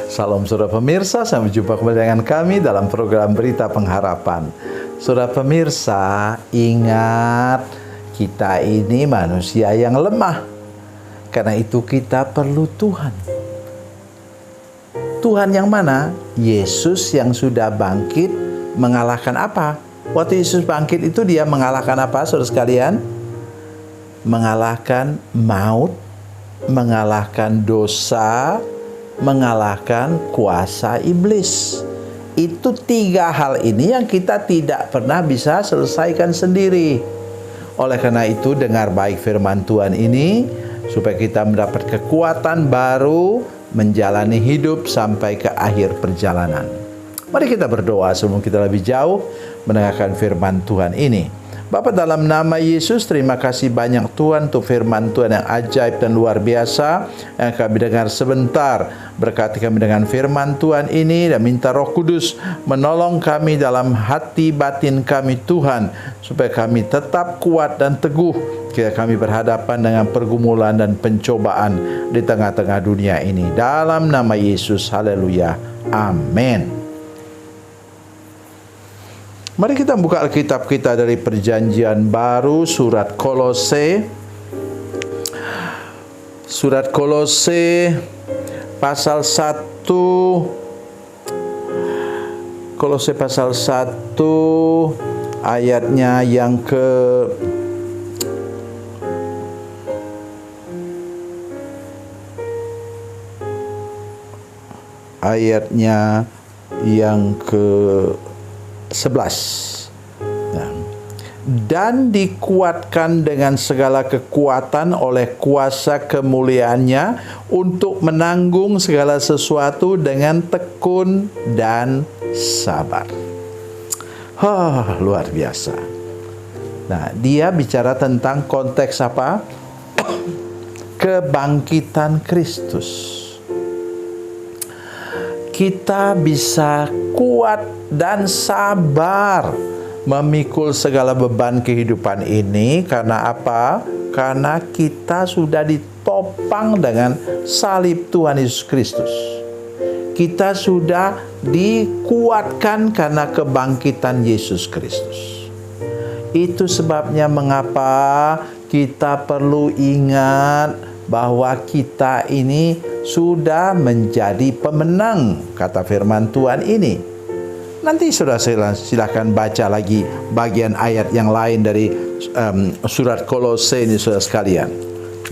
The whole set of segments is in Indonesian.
Salam saudara pemirsa, sampai jumpa kembali dengan kami dalam program Berita Pengharapan. Saudara pemirsa, ingat kita ini manusia yang lemah. Karena itu kita perlu Tuhan. Tuhan yang mana? Yesus yang sudah bangkit mengalahkan apa? Waktu Yesus bangkit itu dia mengalahkan apa, saudara sekalian? Mengalahkan maut, mengalahkan dosa, mengalahkan kuasa iblis. Itu 3 hal ini yang kita tidak pernah bisa selesaikan sendiri. Oleh karena itu, dengar baik firman Tuhan ini supaya kita mendapat kekuatan baru menjalani hidup sampai ke akhir perjalanan. Mari kita berdoa sebelum kita lebih jauh mendengarkan firman Tuhan ini. Bapa, dalam nama Yesus, terima kasih banyak Tuhan untuk firman Tuhan yang ajaib dan luar biasa yang kami dengar sebentar. Berkati kami dengan firman Tuhan ini dan minta Roh Kudus menolong kami dalam hati batin kami Tuhan, supaya kami tetap kuat dan teguh ketika kami berhadapan dengan pergumulan dan pencobaan di tengah-tengah dunia ini. Dalam nama Yesus, haleluya, amin. Mari kita buka Alkitab kita dari Perjanjian Baru, surat Kolose. Surat Kolose pasal 1. Kolose pasal 1 ayatnya yang ke 11. Dan dikuatkan dengan segala kekuatan oleh kuasa kemuliaannya untuk menanggung segala sesuatu dengan tekun dan sabar. Luar biasa. Nah, dia bicara tentang konteks apa? Kebangkitan Kristus. Kita bisa kuat dan sabar memikul segala beban kehidupan ini. Karena apa? Karena kita sudah ditopang dengan salib Tuhan Yesus Kristus. Kita sudah dikuatkan karena kebangkitan Yesus Kristus. Itu sebabnya mengapa kita perlu ingat bahwa kita ini sudah menjadi pemenang, kata firman Tuhan ini. Nanti saudara silakan baca lagi bagian ayat yang lain dari surat Kolose ini, saudara sekalian.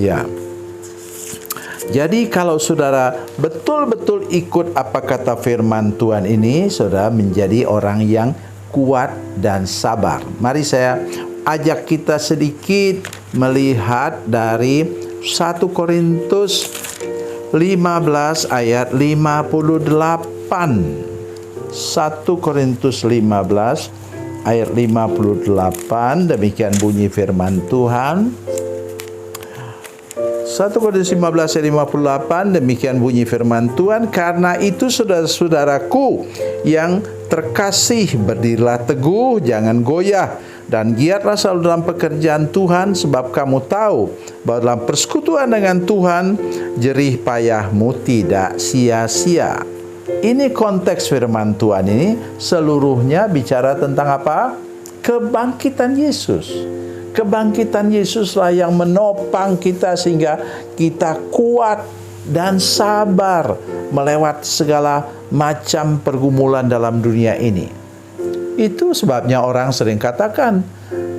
Ya. Jadi kalau saudara betul-betul ikut apa kata firman Tuhan ini, saudara menjadi orang yang kuat dan sabar. Mari saya ajak kita sedikit melihat dari 1 Korintus 15 ayat 58. 1 Korintus 15 ayat 58, demikian bunyi firman Tuhan. 1 Korintus 15 ayat 58, demikian bunyi firman Tuhan. Karena itu saudara-saudaraku yang terkasih, berdirilah teguh, jangan goyah, dan giatlah selalu dalam pekerjaan Tuhan, sebab kamu tahu bahwa dalam persekutuan dengan Tuhan, jerih payahmu tidak sia-sia. Ini konteks firman Tuhan ini seluruhnya bicara tentang apa? Kebangkitan Yesus. Kebangkitan Yesuslah yang menopang kita sehingga kita kuat dan sabar melewati segala macam pergumulan dalam dunia ini. Itu sebabnya orang sering katakan,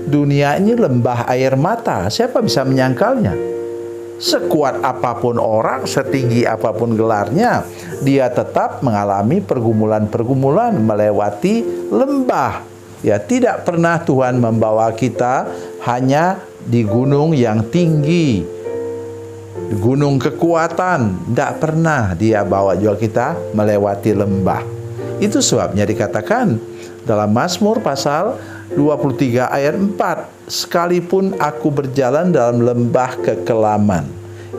dunia ini lembah air mata. Siapa bisa menyangkalnya? Sekuat apapun orang, setinggi apapun gelarnya, dia tetap mengalami pergumulan-pergumulan melewati lembah. Ya, tidak pernah Tuhan membawa kita hanya di gunung yang tinggi, di gunung kekuatan. Tidak pernah dia bawa juga kita melewati lembah. Itu sebabnya dikatakan dalam Mazmur pasal 23 ayat 4, sekalipun aku berjalan dalam lembah kekelaman.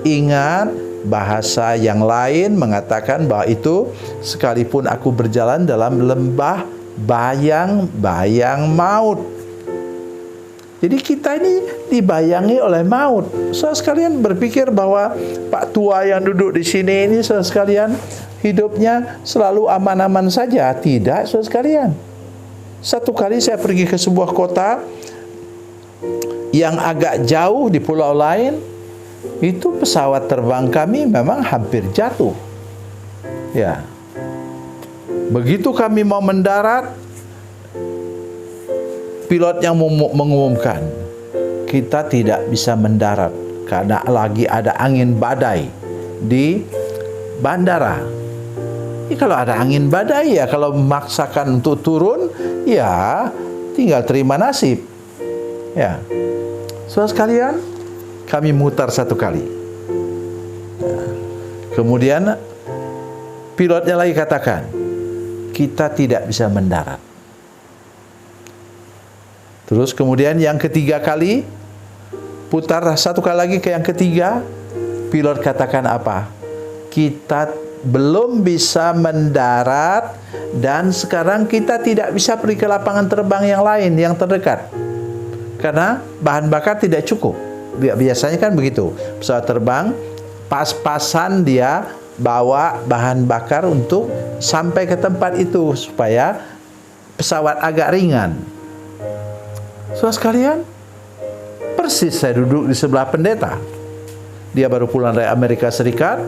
Ingat, bahasa yang lain mengatakan bahwa itu sekalipun aku berjalan dalam lembah bayang-bayang maut. Jadi kita ini dibayangi oleh maut. Saudara sekalian berpikir bahwa Pak Tua yang duduk di sini ini, saudara sekalian, hidupnya selalu aman-aman saja. Tidak, saudara sekalian. Satu kali saya pergi ke sebuah kota yang agak jauh di pulau lain, itu pesawat terbang kami memang hampir jatuh. Ya. Begitu kami mau mendarat, pilot yang mengumumkan, kita tidak bisa mendarat karena lagi ada angin badai di bandara. Kalau ada angin badai, ya kalau memaksakan untuk turun, ya tinggal terima nasib. Ya, saudara sekalian, kami mutar satu kali. Kemudian pilotnya lagi katakan, kita tidak bisa mendarat. Terus kemudian yang ketiga kali, putar satu kali lagi ke yang ketiga, pilot katakan apa? Kita belum bisa mendarat dan sekarang kita tidak bisa pergi ke lapangan terbang yang lain yang terdekat karena bahan bakar tidak cukup. Biasanya kan begitu, pesawat terbang pas-pasan dia bawa bahan bakar untuk sampai ke tempat itu supaya pesawat agak ringan. Saudara sekalian, persis saya duduk di sebelah pendeta. Dia baru pulang dari Amerika Serikat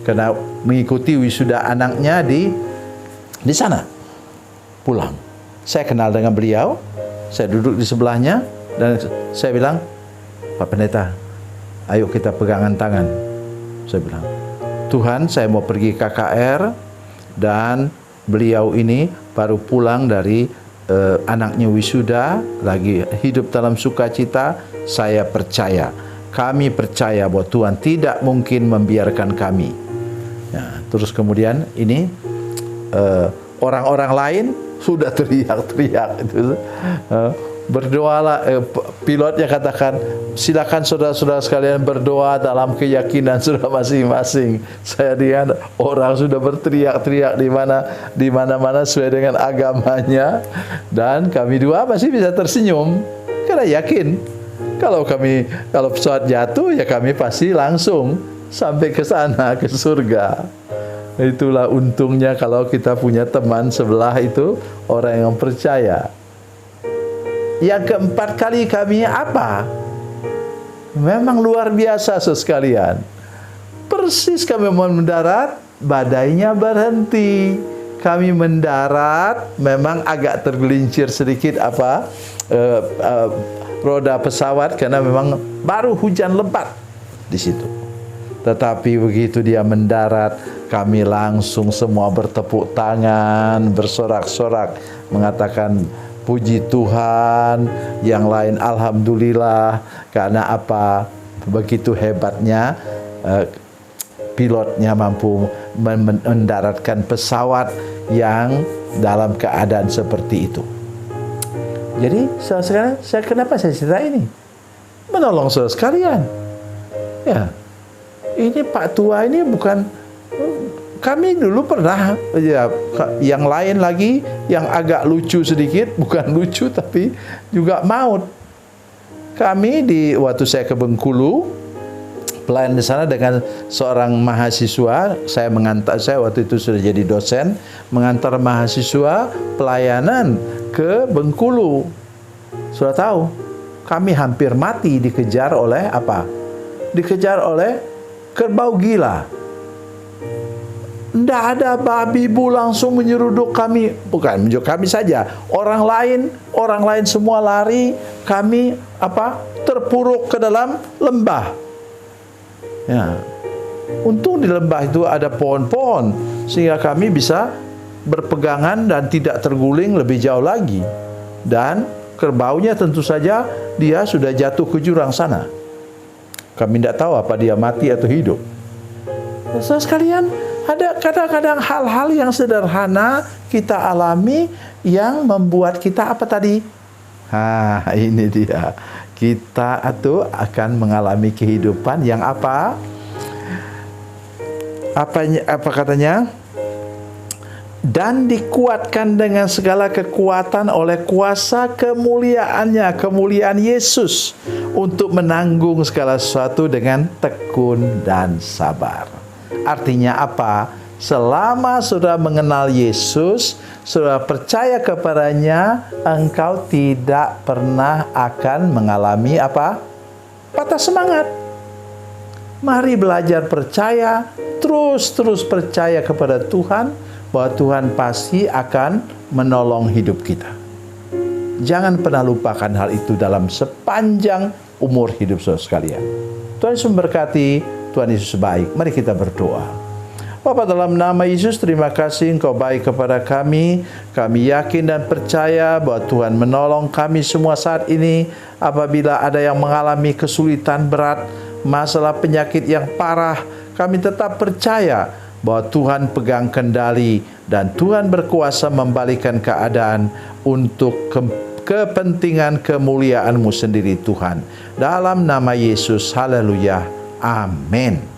karena mengikuti wisuda anaknya di sana. Pulang. Saya kenal dengan beliau. Saya duduk di sebelahnya dan saya bilang, Pak Pendeta, ayo kita pegangan tangan. Saya bilang, Tuhan, saya mau pergi KKR dan beliau ini baru pulang dari anaknya wisuda, lagi hidup dalam sukacita. Saya percaya, kami percaya bahwa Tuhan tidak mungkin membiarkan kami. Nah, terus kemudian ini orang-orang lain sudah teriak-teriak itu. Berdoalah, pilotnya katakan, silakan saudara-saudara sekalian berdoa dalam keyakinan saudara masing-masing. Saya lihat orang sudah berteriak-teriak di mana-mana sesuai dengan agamanya, dan kami dua masih bisa tersenyum karena yakin kalau pesawat jatuh ya kami pasti langsung sampai ke sana, ke surga. Itulah untungnya kalau kita punya teman sebelah itu orang yang percaya. Yang keempat kali kami apa? Memang luar biasa sekalian. Persis kami mau mendarat, badainya berhenti. Kami mendarat, memang agak tergelincir sedikit roda pesawat karena memang baru hujan lebat di situ. Tetapi begitu dia mendarat, kami langsung semua bertepuk tangan, bersorak-sorak, mengatakan, puji Tuhan, yang lain alhamdulillah. Karena apa? Begitu hebatnya pilotnya mampu mendaratkan pesawat yang dalam keadaan seperti itu. Jadi sekarang kenapa saya cerita ini? Menolong saudara sekalian. Ya, ini Pak Tua ini bukan, kami dulu pernah, ya, yang lain lagi yang agak lucu sedikit, bukan lucu tapi juga maut. Kami waktu saya ke Bengkulu, pelayan di sana dengan seorang mahasiswa, saya waktu itu sudah jadi dosen, mengantar mahasiswa pelayanan ke Bengkulu. Sudah tahu, kami hampir mati dikejar oleh apa? Dikejar oleh kerbau gila. Tidak ada babi bu langsung menyeruduk kami. Bukan menyeruduk kami saja, orang lain semua lari. Kami terpuruk ke dalam lembah. Ya. Untung di lembah itu ada pohon-pohon sehingga kami bisa berpegangan dan tidak terguling lebih jauh lagi. Dan kerbaunya tentu saja dia sudah jatuh ke jurang sana. Kami tidak tahu apa dia mati atau hidup. Saudara sekalian, ada kadang-kadang hal-hal yang sederhana kita alami yang membuat kita apa tadi? Ini dia. Kita akan mengalami kehidupan yang apa? Apa katanya? Dan dikuatkan dengan segala kekuatan oleh kuasa kemuliaannya, kemuliaan Yesus, untuk menanggung segala sesuatu dengan tekun dan sabar. Artinya apa? Selama sudah mengenal Yesus, sudah percaya kepadanya, engkau tidak pernah akan mengalami apa? Patah semangat. Mari belajar percaya, terus percaya kepada Tuhan, bahwa Tuhan pasti akan menolong hidup kita. Jangan pernah lupakan hal itu dalam sepanjang umur hidup saudara sekalian. Tuhan Yesus memberkati, Tuhan Yesus baik. Mari kita berdoa. Bapa, dalam nama Yesus, terima kasih Engkau baik kepada kami. Kami yakin dan percaya bahwa Tuhan menolong kami semua saat ini. Apabila ada yang mengalami kesulitan berat, masalah penyakit yang parah, kami tetap percaya bahwa Tuhan pegang kendali dan Tuhan berkuasa membalikan keadaan untuk kepentingan kemuliaan-Mu sendiri Tuhan. Dalam nama Yesus, haleluya, amin.